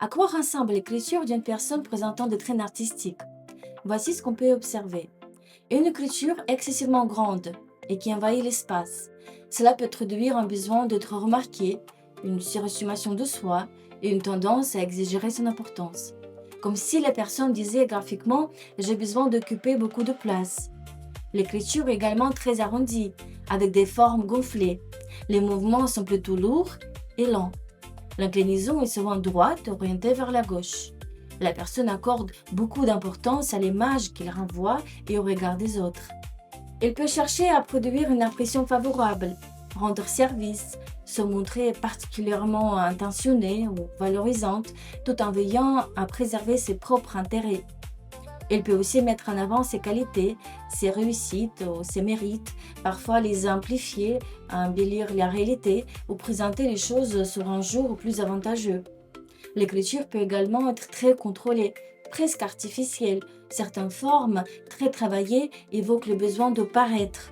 À quoi ressemble l'écriture d'une personne présentant des traits narcissiques? Voici ce qu'on peut observer. Une écriture excessivement grande et qui envahit l'espace. Cela peut traduire un besoin d'être remarqué, une surestimation de soi et une tendance à exagérer son importance. Comme si la personne disait graphiquement «j'ai besoin d'occuper beaucoup de place». L'écriture est également très arrondie, avec des formes gonflées. Les mouvements sont plutôt lourds et lents. L'inclinaison est souvent droite, orientée vers la gauche. La personne accorde beaucoup d'importance à l'image qu'il renvoie et au regard des autres. Elle peut chercher à produire une impression favorable, rendre service, se montrer particulièrement intentionnée ou valorisante, tout en veillant à préserver ses propres intérêts. Elle peut aussi mettre en avant ses qualités, ses réussites ou ses mérites, parfois les amplifier, embellir la réalité ou présenter les choses sur un jour plus avantageux. L'écriture peut également être très contrôlée, presque artificielle. Certaines formes, très travaillées, évoquent le besoin de paraître.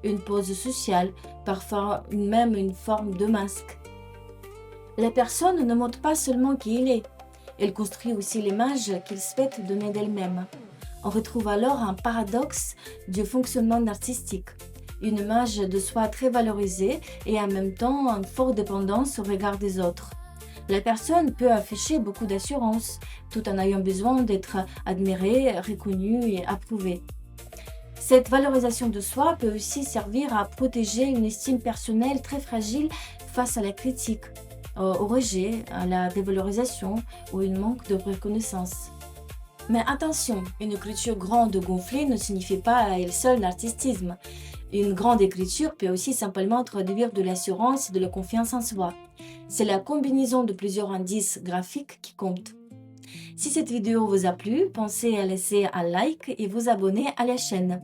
Une pose sociale, parfois même une forme de masque. La personne ne montre pas seulement qui elle est, elle construit aussi l'image qu'il souhaite donner d'elle-même. On retrouve alors un paradoxe du fonctionnement narcissique, une image de soi très valorisée et en même temps une forte dépendance au regard des autres. La personne peut afficher beaucoup d'assurance tout en ayant besoin d'être admirée, reconnue et approuvée. Cette valorisation de soi peut aussi servir à protéger une estime personnelle très fragile face à la critique, au rejet, à la dévalorisation ou un manque de reconnaissance. Mais attention, une écriture grande ou gonflée ne signifie pas à elle seule narcissisme. Une grande écriture peut aussi simplement traduire de l'assurance et de la confiance en soi. C'est la combinaison de plusieurs indices graphiques qui compte. Si cette vidéo vous a plu, pensez à laisser un like et vous abonner à la chaîne.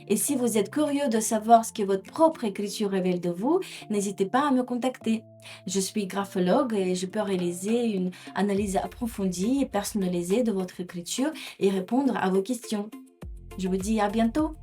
Et si vous êtes curieux de savoir ce que votre propre écriture révèle de vous, n'hésitez pas à me contacter. Je suis graphologue et je peux réaliser une analyse approfondie et personnalisée de votre écriture et répondre à vos questions. Je vous dis à bientôt!